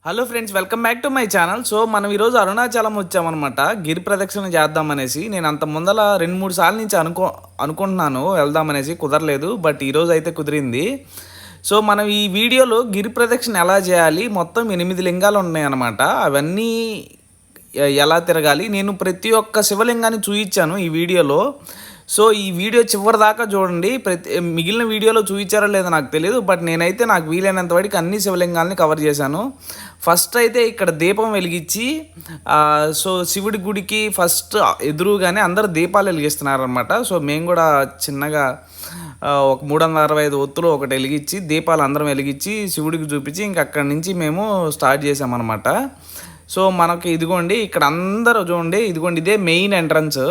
Hello friends, welcome back to my channel. So మనం ఈరోజు అరుణాచలం వచ్చామన్నమాట. గిరి ప్రదక్షిణ చేద్దామనేసి నేను అంత ముందల 2-3 సార్లు నుంచి అనుకుంటున్నాను వెళ్దామనేసి, కుదరలేదు. బట్ ఈరోజు అయితే కుదిరింది. సో మనం ఈ వీడియోలో గిరి ప్రదక్షిణ ఎలా చేయాలి, మొత్తం 8 లింగాలు ఉన్నాయన్నమాట. అవన్నీ ఎలా తిరగాలి, నేను ప్రతి ఒక్క శివలింగాన్ని చూపించాను ఈ వీడియోలో. సో ఈ వీడియో చివరి దాకా చూడండి. మిగిలిన వీడియోలో చూపించారో లేదో నాకు తెలియదు, బట్ నేనైతే నాకు వీలైనంత వాడికి అన్ని శివలింగాల్ని కవర్ చేశాను. ఫస్ట్ అయితే ఇక్కడ దీపం వెలిగించి, సో శివుడి గుడికి ఫస్ట్ ఎదురుగానే అందరూ దీపాలు వెలిగిస్తున్నారనమాట. సో మేము కూడా చిన్నగా ఒక 365 ఒత్తులు ఒకటి వెలిగించి, దీపాలు అందరం వెలిగించి శివుడికి చూపించి ఇంక అక్కడి నుంచి మేము స్టార్ట్ చేసామన్నమాట. సో మనకి ఇదిగోండి ఇక్కడ అందరూ చూడండి, ఇదిగోండి ఇదే మెయిన్ ఎంట్రన్స్.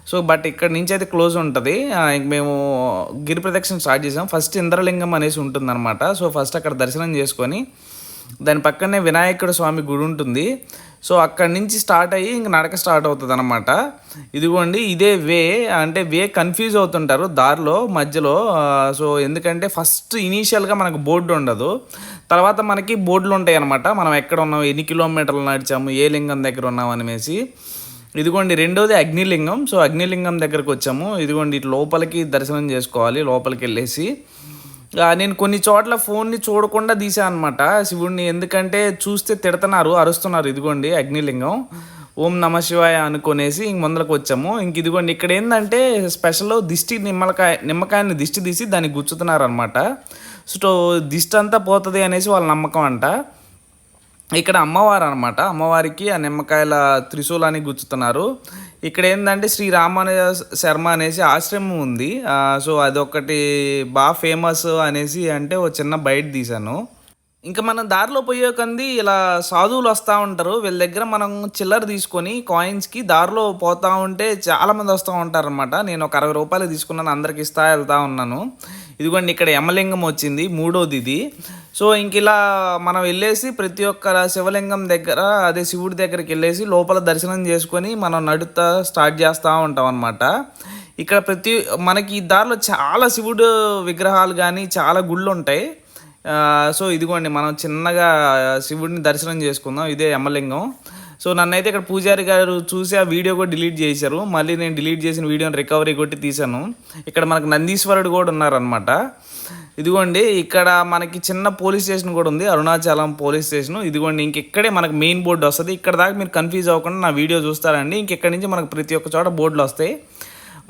సో బట్ ఇక్కడ నుంచి అయితే క్లోజ్ ఉంటుంది. ఇంక మేము గిరి ప్రదక్షిణ స్టార్ట్ చేసాం. ఫస్ట్ ఇంద్రలింగం అనేసి ఉంటుందన్నమాట. సో ఫస్ట్ అక్కడ దర్శనం చేసుకొని దాని పక్కనే వినాయకుడు స్వామి గుడి ఉంటుంది. సో అక్కడి నుంచి స్టార్ట్ అయ్యి ఇంక నడక స్టార్ట్ అవుతుంది అనమాట. ఇదిగోండి ఇదే వే, అంటే వే కన్ఫ్యూజ్ అవుతుంటారు దారిలో మధ్యలో. సో ఎందుకంటే ఫస్ట్ ఇనీషియల్గా మనకు బోర్డు ఉండదు, తర్వాత మనకి బోర్డులు ఉంటాయి అనమాట. మనం ఎక్కడ ఉన్నాం, ఎన్ని కిలోమీటర్లు నడిచాము, ఏ లింగం దగ్గర ఉన్నాం అనేసి. ఇదిగోండి రెండోది అగ్నిలింగం. సో అగ్నిలింగం దగ్గరకు వచ్చాము. ఇదిగోండి ఇటు లోపలికి దర్శనం చేసుకోవాలి. లోపలికి వెళ్ళేసి నేను కొన్ని చోట్ల ఫోన్ని చూడకుండా తీసాను అనమాట శివుడిని, ఎందుకంటే చూస్తే తిడుతున్నారు, అరుస్తున్నారు. ఇదిగోండి అగ్నిలింగం, ఓం నమ శివాయ అనుకునేసి ఇంక ముందరకు వచ్చాము. ఇంక ఇదిగోండి ఇక్కడ ఏంటంటే స్పెషల్ నిమ్మకాయని దిష్టి తీసి దాన్ని గుచ్చుతున్నారు అనమాట. సో దిష్టి అంతా పోతుంది అనేసి వాళ్ళ నమ్మకం అంట. ఇక్కడ అమ్మవారు అనమాట, అమ్మవారికి ఆ నిమ్మకాయల త్రిశూలాన్ని గుచ్చుతున్నారు. ఇక్కడ ఏంటంటే శ్రీ రామానుజ శర్మ అనేసి ఆశ్రమం ఉంది. సో అదొకటి బాగా ఫేమస్ అనేసి అంటే ఓ చిన్న బయట తీశాను. ఇంకా మనం దారిలో పోయే కంది ఇలా సాధువులు వస్తూ ఉంటారు. వీళ్ళ దగ్గర మనం చిల్లర తీసుకొని కాయిన్స్కి దారిలో పోతూ ఉంటే చాలామంది వస్తూ ఉంటారు అనమాట. నేను ఒక 60 రూపాయలు తీసుకున్నాను, అందరికి ఇస్తా వెళ్తూ ఉన్నాను. ఇదిగోండి ఇక్కడ యమలింగం వచ్చింది, మూడోది ఇది. సో ఇంక ఇలా మనం వెళ్ళేసి ప్రతి ఒక్క శివలింగం దగ్గర, అదే శివుడి దగ్గరికి వెళ్ళేసి లోపల దర్శనం చేసుకొని మనం నడుతా స్టార్ట్ చేస్తూ ఉంటాం అనమాట. ఇక్కడ మనకి ఈ దారిలో చాలా శివుడు విగ్రహాలు కానీ చాలా గుళ్ళు ఉంటాయి. సో ఇదిగోండి మనం చిన్నగా శివుడిని దర్శనం చేసుకుందాం. ఇదే యమలింగం. సో నన్నైతే ఇక్కడ పూజారి గారు చూసి ఆ వీడియో కూడా డిలీట్ చేశారు. మళ్ళీ నేను డిలీట్ చేసిన వీడియోని రికవరీ కొట్టి తీశాను. ఇక్కడ మనకు నందీశ్వరుడు కూడా ఉన్నారనమాట. ఇదిగోండి ఇక్కడ మనకి చిన్న పోలీస్ స్టేషన్ కూడా ఉంది, అరుణాచలం పోలీస్ స్టేషన్. ఇదిగోండి ఇక్కడే మనకు మెయిన్ బోర్డు వస్తుంది. ఇక్కడ దాకా మీరు కన్ఫ్యూజ్ అవ్వకుండా నా వీడియో చూస్తారండి. ఇంకెక్కడి నుంచి మనకు ప్రతి ఒక్క చోట బోర్డులు వస్తాయి.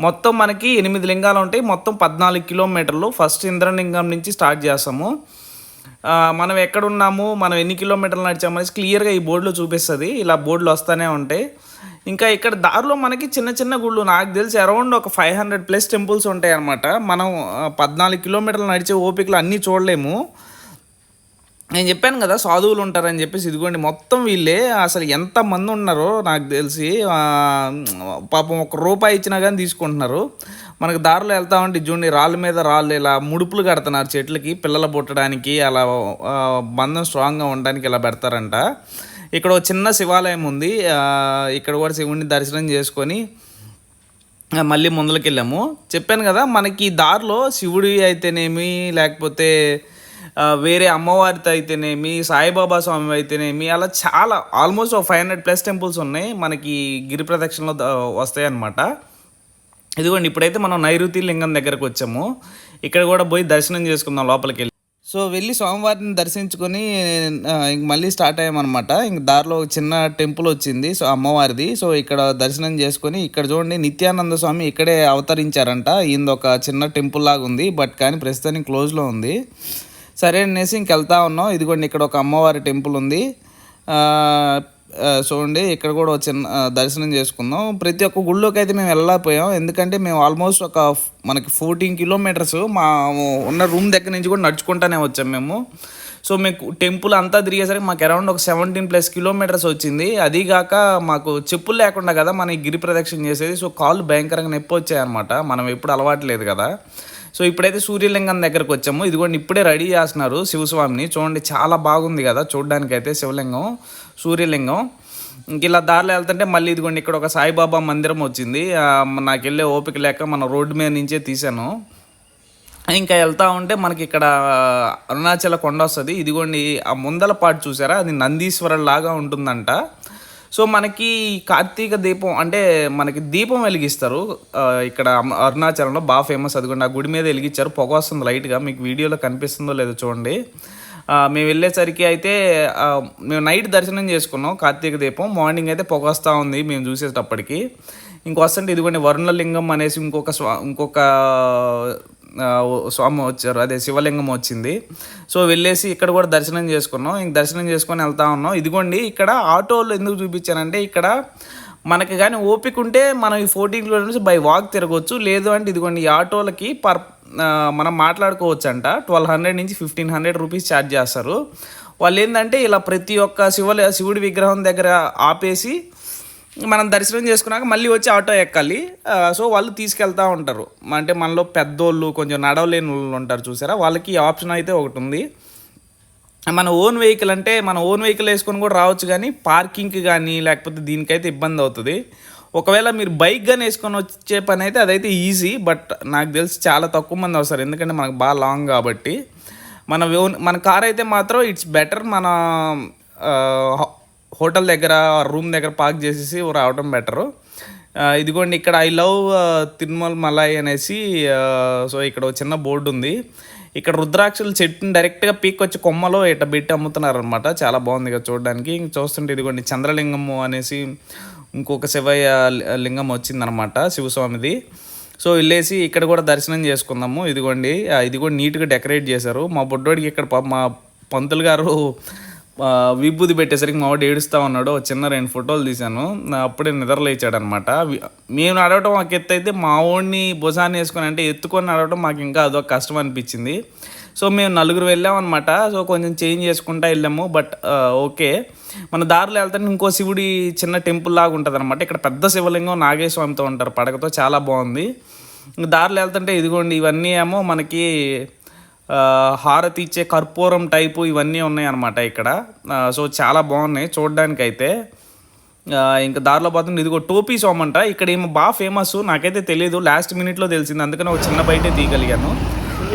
మొత్తం మనకి 8 లింగాలు ఉంటాయి, మొత్తం 14 కిలోమీటర్లు. ఫస్ట్ ఇంద్రలింగం నుంచి స్టార్ట్ చేస్తాము. మనం ఎక్కడున్నాము, మనం ఎన్ని కిలోమీటర్లు నడిచామనేసి క్లియర్గా ఈ బోర్డులో చూపిస్తుంది. ఇలా బోర్డులు వస్తూనే ఉంటాయి. ఇంకా ఇక్కడ దారిలో మనకి చిన్న చిన్న గుళ్ళు, నాకు తెలిసి అరౌండ్ ఒక 500+ టెంపుల్స్ ఉంటాయి అన్నమాట. మనం 14 కిలోమీటర్లు నడిచే ఓపికలు అన్నీ చూడలేము. నేను చెప్పాను కదా సాధువులు ఉంటారని చెప్పేసి, ఇదిగోండి మొత్తం వీళ్ళే. అసలు ఎంతమంది ఉన్నారో నాకు తెలిసి, పాపం ₹1 ఇచ్చినా కానీ తీసుకుంటున్నారు. మనకు దారిలో వెళ్తా ఉంటే చూడండి రాళ్ళ మీద రాళ్ళు ఇలా ముడుపులు కడుతున్నారు చెట్లకి, పిల్లలు పుట్టడానికి, అలా బంధం స్ట్రాంగ్గా ఉండడానికి ఇలా పెడతారంట. ఇక్కడ ఒక చిన్న శివాలయం ఉంది. ఇక్కడ కూడా శివుడిని దర్శనం చేసుకొని మళ్ళీ ముందుకు వెళ్ళాము. చెప్పాను కదా మనకి దారిలో శివుడి అయితేనేమి, లేకపోతే వేరే అమ్మవారితో అయితేనేమి, సాయిబాబా స్వామి అయితేనేమి, అలా చాలా ఆల్మోస్ట్ ఒక 500+ టెంపుల్స్ ఉన్నాయి మనకి గిరి ప్రదక్షిణలో వస్తాయి అన్నమాట. ఇదిగోండి ఇప్పుడైతే మనం నైరుతి లింగం దగ్గరకు వచ్చాము. ఇక్కడ కూడా పోయి దర్శనం చేసుకుందాం లోపలికి వెళ్ళి. సో వెళ్ళి స్వామివారిని దర్శించుకొని ఇంక మళ్ళీ స్టార్ట్ అయ్యామన్నమాట. ఇంక దారిలో ఒక చిన్న టెంపుల్ వచ్చింది, సో అమ్మవారిది. సో ఇక్కడ దర్శనం చేసుకొని, ఇక్కడ చూడండి నిత్యానంద స్వామి ఇక్కడే అవతరించారంట. ఈయన ఒక చిన్న టెంపుల్ లాగా ఉంది, బట్ కానీ ప్రస్తుతానికి క్లోజ్లో ఉంది. సరే అనేసి ఇంకెళ్తా ఉన్నాం. ఇదిగోండి ఇక్కడ ఒక అమ్మవారి టెంపుల్ ఉంది. చూడండి ఇక్కడ కూడా చిన్న దర్శనం చేసుకుందాం. ప్రతి ఒక్క గుళ్ళోకి అయితే మేము వెళ్ళలేకపోయాం, ఎందుకంటే మేము ఆల్మోస్ట్ మనకి 14 కిలోమీటర్స్ మా ఉన్న రూమ్ దగ్గర నుంచి కూడా నడుచుకుంటానే వచ్చాం మేము. సో మీకు టెంపుల్ అంతా తిరిగేసరికి మాకు అరౌండ్ ఒక 17+ కిలోమీటర్స్ వచ్చింది. అదీగాక మాకు చెప్పులు లేకుండా కదా మన గిరి ప్రదక్షిణ చేసేది. సో కాళ్ళు భయంకరంగా నొప్పి వచ్చాయన్నమాట, మనం ఎప్పుడు అలవాట్లేదు కదా. సో ఇప్పుడైతే సూర్యలింగం దగ్గరకు వచ్చాము. ఇదిగోండి ఇప్పుడే రెడీ చేస్తున్నారు శివస్వామిని. చూడండి చాలా బాగుంది కదా చూడడానికైతే శివలింగం, సూర్యలింగం. ఇంక ఇలా దారిలో వెళ్తుంటే మళ్ళీ ఇదిగోండి ఇక్కడ ఒక సాయిబాబా మందిరం వచ్చింది. నాకు వెళ్ళే ఓపిక లేక మన రోడ్డు మీద నుంచే తీశాను. ఇంకా వెళ్తా ఉంటే మనకి ఇక్కడ అరుణాచల కొండ వస్తుంది. ఇదిగోండి ఆ ముందల పాటు చూసారా, అది నందీశ్వరం లాగా ఉంటుందంట. సో మనకి కార్తీక దీపం అంటే మనకి దీపం వెలిగిస్తారు ఇక్కడ అరుణాచలంలో బాగా ఫేమస్. అదిగోండి ఆ గుడి మీద వెలిగించారు, పొగ వస్తుంది లైట్గా, మీకు వీడియోలో కనిపిస్తుందో లేదో చూడండి. మేము వెళ్ళేసరికి అయితే మేము నైట్ దర్శనం చేసుకున్నాం కార్తీక దీపం, మార్నింగ్ అయితే పొగ వస్తూ ఉంది మేము చూసేటప్పటికి. ఇంకొస్తుంటే ఇదిగోండి వరుణలింగం అనేసి ఇంకొక స్వామి వచ్చారు, అదే శివలింగం వచ్చింది. సో వెళ్ళేసి ఇక్కడ కూడా దర్శనం చేసుకున్నాం. ఇంక దర్శనం చేసుకొని వెళ్తా ఉన్నాం. ఇదిగోండి ఇక్కడ ఆటోలు ఎందుకు చూపించానంటే, ఇక్కడ మనకి కానీ ఓపిక ఉంటే మనం ఈ 14 కిలోమీటర్స్ బై వాక్ తిరగవచ్చు. లేదు అంటే ఇదిగోండి ఈ ఆటోలకి మనం మాట్లాడుకోవచ్చు అంట. 1200 నుంచి 1500 రూపీస్ ఛార్జ్ చేస్తారు. వాళ్ళు ఏంటంటే ఇలా ప్రతి ఒక్క శివుడి విగ్రహం దగ్గర ఆపేసి మనం దర్శనం చేసుకున్నాక మళ్ళీ వచ్చి ఆటో ఎక్కాలి. సో వాళ్ళు తీసుకెళ్తూ ఉంటారు. అంటే మనలో పెద్దోళ్ళు కొంచెం నడవలేని వాళ్ళు ఉంటారు చూసారా, వాళ్ళకి ఆప్షన్ అయితే ఒకటి ఉంది. మన ఓన్ వెహికల్ అంటే మన ఓన్ వెహికల్ వేసుకొని కూడా రావచ్చు, కానీ పార్కింగ్కి కానీ లేకపోతే దీనికైతే ఇబ్బంది అవుతుంది. ఒకవేళ మీరు బైక్ కానీ వేసుకొని వచ్చే పని అయితే అదైతే ఈజీ, బట్ నాకు తెలిసి చాలా తక్కువ మంది వస్తారు, ఎందుకంటే మనకు బాగా లాంగ్ కాబట్టి. మన కార్ అయితే మాత్రం ఇట్స్ బెటర్, మన హోటల్ దగ్గర రూమ్ దగ్గర పార్క్ చేసేసి రావడం బెటరు. ఇదిగోండి ఇక్కడ ఐ లవ్ తిరుమల మలై అనేసి సో ఇక్కడ చిన్న బోర్డు ఉంది. ఇక్కడ రుద్రాక్షల చెట్టుని డైరెక్ట్గా పీక్కొచ్చి కొమ్మలో ఇట్లా పెట్టి అమ్ముతున్నారు అనమాట. చాలా బాగుంది ఇక చూడడానికి. చూస్తుంటే ఇదిగోండి చంద్రలింగము అనేసి ఇంకొక శివయ్య లింగం వచ్చిందనమాట, శివస్వామిది. సో వెళ్ళేసి ఇక్కడ కూడా దర్శనం చేసుకుందాము. ఇది కూడా నీట్గా డెకరేట్ చేశారు. మా బొడ్డోడికి ఇక్కడ మా పంతులు గారు విభూది పెట్టేసరికి మా వాడు ఏడుస్తూ ఉన్నాడు. చిన్న 2 ఫోటోలు తీశాను, అప్పుడే నిద్రలేచాడు అనమాట. మేము నడవటం మాకు ఎత్తు అయితే, మా వాడిని భుజాన్ని వేసుకొని అంటే ఎత్తుకొని నడవటం మాకు ఇంకా అదొక కష్టం అనిపించింది. సో మేము 4 వెళ్ళామన్నమాట. సో కొంచెం చేంజ్ చేసుకుంటూ వెళ్ళాము. బట్ ఓకే, మన దారిలో వెళ్తానే ఇంకో శివుడి చిన్న టెంపుల్ లాగా ఉంటుంది అనమాట. ఇక్కడ పెద్ద శివలింగం నాగేశ్వరంతో ఉంటారు పడకతో, చాలా బాగుంది. దారిలో వెళ్తుంటే ఇదిగోండి ఇవన్నీ ఏమో మనకి హారతి ఇచ్చే కర్పూరం టైపు ఇవన్నీ ఉన్నాయి అన్నమాట ఇక్కడ. సో చాలా బాగున్నాయి చూడడానికైతే. ఇంకా దారిలో పోతుంది ఇదిగో టోపీ స్వామి అంట. ఇక్కడ ఏమో బాగా ఫేమస్, నాకైతే తెలియదు, లాస్ట్ మినిట్లో తెలిసింది, అందుకని ఒక చిన్న బయటే తీయగలిగాను.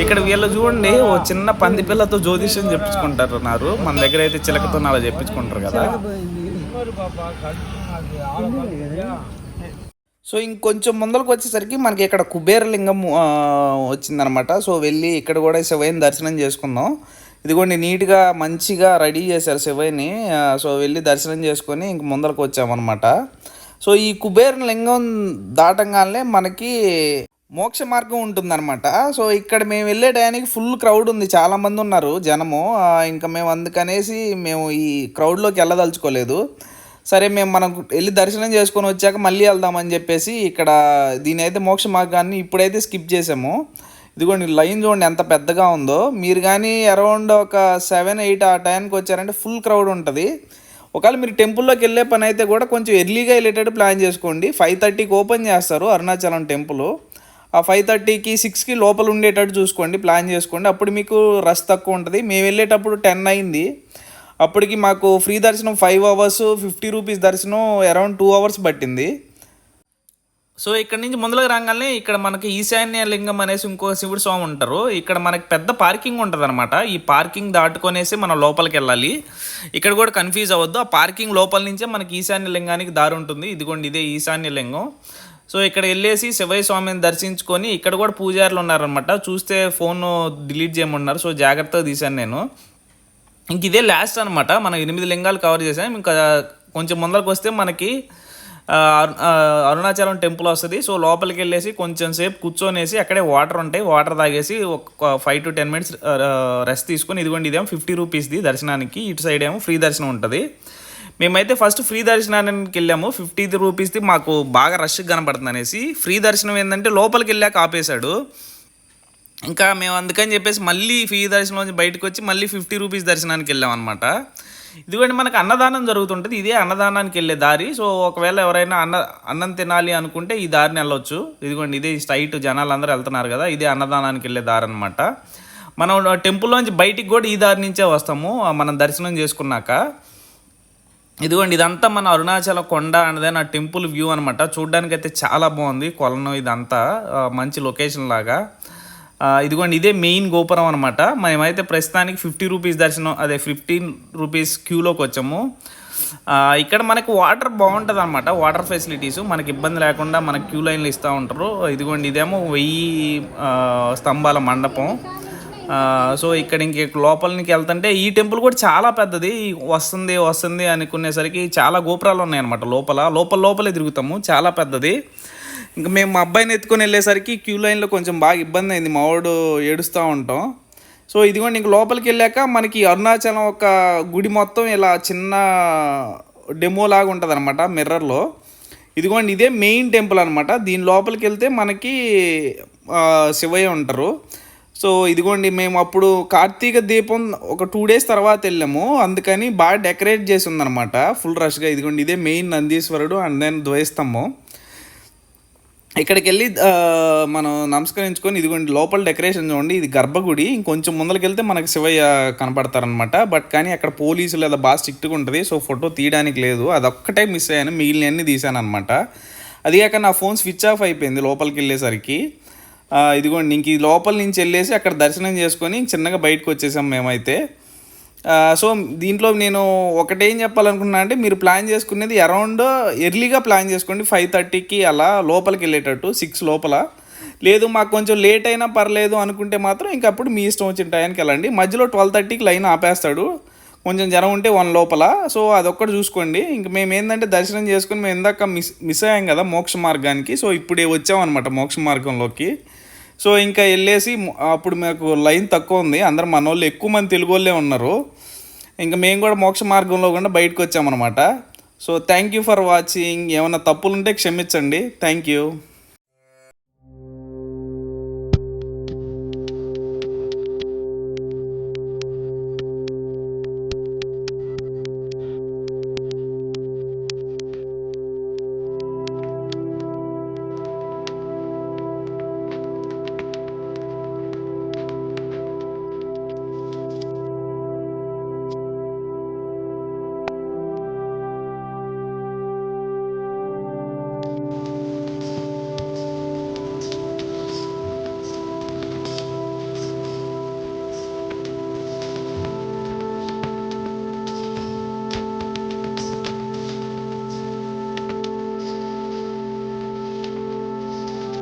ఇక్కడ వీళ్ళు చూడండి ఓ చిన్న పంది పిల్లతో జ్యోతిష్యం చెప్పించుకుంటారు. మన దగ్గర అయితే చిలకతో అలా చెప్పించుకుంటారు కదా. సో ఇంకొంచెం ముందరకు వచ్చేసరికి మనకి ఇక్కడ కుబేరలింగం వచ్చిందనమాట. సో వెళ్ళి ఇక్కడ కూడా శివయ్యని దర్శనం చేసుకుందాం. ఇదిగోండి నీట్గా మంచిగా రెడీ చేశారు శివయ్యని. సో వెళ్ళి దర్శనం చేసుకొని ఇంక ముందరకు వచ్చామన్నమాట. సో ఈ కుబేరలింగం దాటంగానే మనకి మోక్ష మార్గం ఉంటుందన్నమాట. సో ఇక్కడ మేము వెళ్ళే టయానికి ఫుల్ క్రౌడ్ ఉంది, చాలామంది ఉన్నారు జనము. ఇంకా మేము అందుకనేసి మేము ఈ క్రౌడ్లోకి వెళ్ళదలుచుకోలేదు. సరే మనం వెళ్ళి దర్శనం చేసుకొని వచ్చాక మళ్ళీ వెళ్దామని చెప్పేసి ఇక్కడ దీని అయితే మోక్ష మార్గాన్ని ఇప్పుడైతే స్కిప్ చేసాము. ఇదిగోండి లైన్ చూడండి ఎంత పెద్దగా ఉందో. మీరు కానీ అరౌండ్ ఒక 7-8 ఆ టైంకి వచ్చారంటే ఫుల్ క్రౌడ్ ఉంటుంది. ఒకవేళ మీరు టెంపుల్లోకి వెళ్ళే పని అయితే కూడా కొంచెం ఎర్లీగా వెళ్ళేటట్టు ప్లాన్ చేసుకోండి. 5:30కి ఓపెన్ చేస్తారు అరుణాచలం టెంపుల్. ఆ 5:30కి 6కి లోపల ఉండేటట్టు చూసుకోండి, ప్లాన్ చేసుకోండి. అప్పుడు మీకు రష్ తక్కువ ఉంటుంది. మేము వెళ్ళేటప్పుడు 10 అయింది. అప్పటికి మాకు ఫ్రీ దర్శనం 5 అవర్స్, 50 రూపీస్ దర్శనం అరౌండ్ 2 అవర్స్ పట్టింది. సో ఇక్కడ నుంచి ముందుకు రాగానే ఇక్కడ మనకి ఈశాన్య లింగం అనేసి ఇంకో శివుడు స్వామి ఉంటారు. ఇక్కడ మనకి పెద్ద పార్కింగ్ ఉంటుంది అనమాట. ఈ పార్కింగ్ దాటుకొనేసి మనం లోపలికి వెళ్ళాలి. ఇక్కడ కూడా కన్ఫ్యూజ్ అవ్వద్దు, ఆ పార్కింగ్ లోపల నుంచే మనకి ఈశాన్య లింగానికి దారి ఉంటుంది. ఇదిగోండి ఇదే ఈశాన్య లింగం. సో ఇక్కడ వెళ్ళేసి శివయ్య స్వామిని దర్శించుకొని ఇక్కడ కూడా పూజారులు ఉన్నారనమాట. చూస్తే ఫోన్ డిలీట్ చేయమన్నారు, సో జాగ్రత్తగా తీశాను నేను. ఇంక ఇదే లాస్ట్ అనమాట. మనం 8 లింగాలు కవర్ చేసాం. ఇంకా కొంచెం ముందరకు వస్తే మనకి అరుణాచలం టెంపుల్ వస్తుంది. సో లోపలికి వెళ్ళేసి కొంచెం సేపు కూర్చొనేసి అక్కడే వాటర్ ఉంటాయి, వాటర్ తాగేసి ఒక 5 to 10 minutes రెస్ట్ తీసుకొని ఇదిగోండి ఇదేమో 50 రూపీస్ది దర్శనానికి, ఇటు సైడ్ ఏమో ఫ్రీ దర్శనం ఉంటుంది. మేమైతే ఫస్ట్ ఫ్రీ దర్శనానికి వెళ్ళాము. 50 రూపీస్ది మాకు బాగా రష్గా కనపడుతుంది అనేసి. ఫ్రీ దర్శనం ఏంటంటే లోపలికి వెళ్ళాక ఆపేశాడు. ఇంకా మేము అందుకని చెప్పేసి మళ్ళీ ఫ్రీ దర్శనం నుంచి బయటకు వచ్చి మళ్ళీ 50 రూపీస్ దర్శనానికి వెళ్ళాం అనమాట. ఇదిగోండి మనకు అన్నదానం జరుగుతుంటుంది, ఇదే అన్నదానానికి వెళ్ళే దారి. సో ఒకవేళ ఎవరైనా అన్నం తినాలి అనుకుంటే ఈ దారిని వెళ్ళొచ్చు. ఇదిగోండి ఇదే స్ట్రైట్ జనాలు అందరూ వెళ్తున్నారు కదా, ఇదే అన్నదానానికి వెళ్ళే దారి అనమాట. మనం టెంపుల్లోంచి బయటికి కూడా ఈ దారి నుంచే వస్తాము మనం దర్శనం చేసుకున్నాక. ఇదిగోండి ఇదంతా మన అరుణాచల కొండ అనేది నా టెంపుల్ వ్యూ అనమాట. చూడ్డానికి అయితే చాలా బాగుంది, కొలను ఇదంతా మంచి లొకేషన్ లాగా. ఇదిగోండి ఇదే మెయిన్ గోపురం అనమాట. మేమైతే ప్రస్తుతానికి 50 రూపీస్ దర్శనం, అదే 15 రూపీస్ క్యూలోకి వచ్చాము. ఇక్కడ మనకి వాటర్ బాగుంటుంది అనమాట. వాటర్ ఫెసిలిటీస్ మనకి ఇబ్బంది లేకుండా మనకి క్యూ లైన్లు ఇస్తూ ఉంటారు. ఇదిగోండి ఇదేమో 1000 స్తంభాల మండపం. సో ఇక్కడ ఇంక లోపలికి వెళ్తుంటే ఈ టెంపుల్ కూడా చాలా పెద్దది. వస్తుంది వస్తుంది అనుకునేసరికి చాలా గోపురాలు ఉన్నాయన్నమాట. లోపలే తిరుగుతాము, చాలా పెద్దది. ఇంకా మేము మా అబ్బాయిని ఎత్తుకొని వెళ్ళేసరికి క్యూ లైన్లో కొంచెం బాగా ఇబ్బంది అయింది. మా వాడు ఏడుస్తూ ఉంటాం. సో ఇదిగోండి ఇంక లోపలికి వెళ్ళాక మనకి అరుణాచలం ఒక గుడి మొత్తం ఇలా చిన్న డెమో లాగా ఉంటుంది అనమాట మిర్రర్లో. ఇదిగోండి ఇదే మెయిన్ టెంపుల్ అనమాట. దీని లోపలికి వెళ్తే మనకి శివయ్య ఉంటారు. సో ఇదిగోండి మేము అప్పుడు కార్తీక దీపం ఒక 2 days తర్వాత వెళ్ళాము, అందుకని బాగా డెకరేట్ చేసి ఉందన్నమాట ఫుల్ రష్గా. ఇదిగోండి ఇదే మెయిన్ నందీశ్వరుడు అండ్ దెన్ ధ్వజస్తంభం. ఇక్కడికి వెళ్ళి మనం నమస్కరించుకొని ఇదిగోండి లోపల డెకరేషన్ చూడండి. ఇది గర్భగుడి. ఇంకొంచెం ముందరికి వెళ్తే మనకి శివయ్య కనపడతారనమాట. బట్ కానీ అక్కడ పోలీసులు లేదా బాగా స్ట్రిక్ట్గా ఉంటుంది. సో ఫోటో తీయడానికి లేదు, అదొక్కటే మిస్ అయ్యాను, మిగిలినవన్నీ తీసాను అనమాట. అది కాక నా ఫోన్ స్విచ్ ఆఫ్ అయిపోయింది లోపలికి వెళ్ళేసరికి. ఇదిగోండి ఇంక ఈ లోపల నుంచి వెళ్ళేసి అక్కడ దర్శనం చేసుకొని చిన్నగా బయటకు వచ్చేసాం మేమైతే. సో దీంట్లో నేను ఒకటేం చెప్పాలనుకున్నా అంటే, మీరు ప్లాన్ చేసుకునేది అరౌండ్ ఎర్లీగా ప్లాన్ చేసుకోండి. 5:30కి అలా లోపలికి వెళ్ళేటట్టు, 6 లోపల. లేదు మాకు కొంచెం లేట్ అయినా పర్లేదు అనుకుంటే మాత్రం ఇంక అప్పుడు మీ ఇష్టం వచ్చిన టైంకి వెళ్ళండి. మధ్యలో 12:30కి లైన్ ఆపేస్తాడు, కొంచెం జనం ఉంటే 1 లోపల. సో అదొక్కటి చూసుకోండి. ఇంక మేము ఏంటంటే దర్శనం చేసుకుని మేము ఇందాక మిస్ అయ్యాం కదా మోక్ష మార్గానికి. సో ఇప్పుడే వచ్చామన్నమాట మోక్ష మార్గంలోకి. సో ఇంకా వెళ్ళేసి అప్పుడు మాకు లైన్ తక్కువ ఉంది, అందరు మన వాళ్ళు ఎక్కువ మంది తెలుగు వాళ్ళే ఉన్నారు. ఇంకా మేము కూడా మోక్ష మార్గంలో కూడా బయటకు వచ్చామన్నమాట. So thank you for watching. ఏమైనా తప్పులు ఉంటే క్షమించండి. Thank you.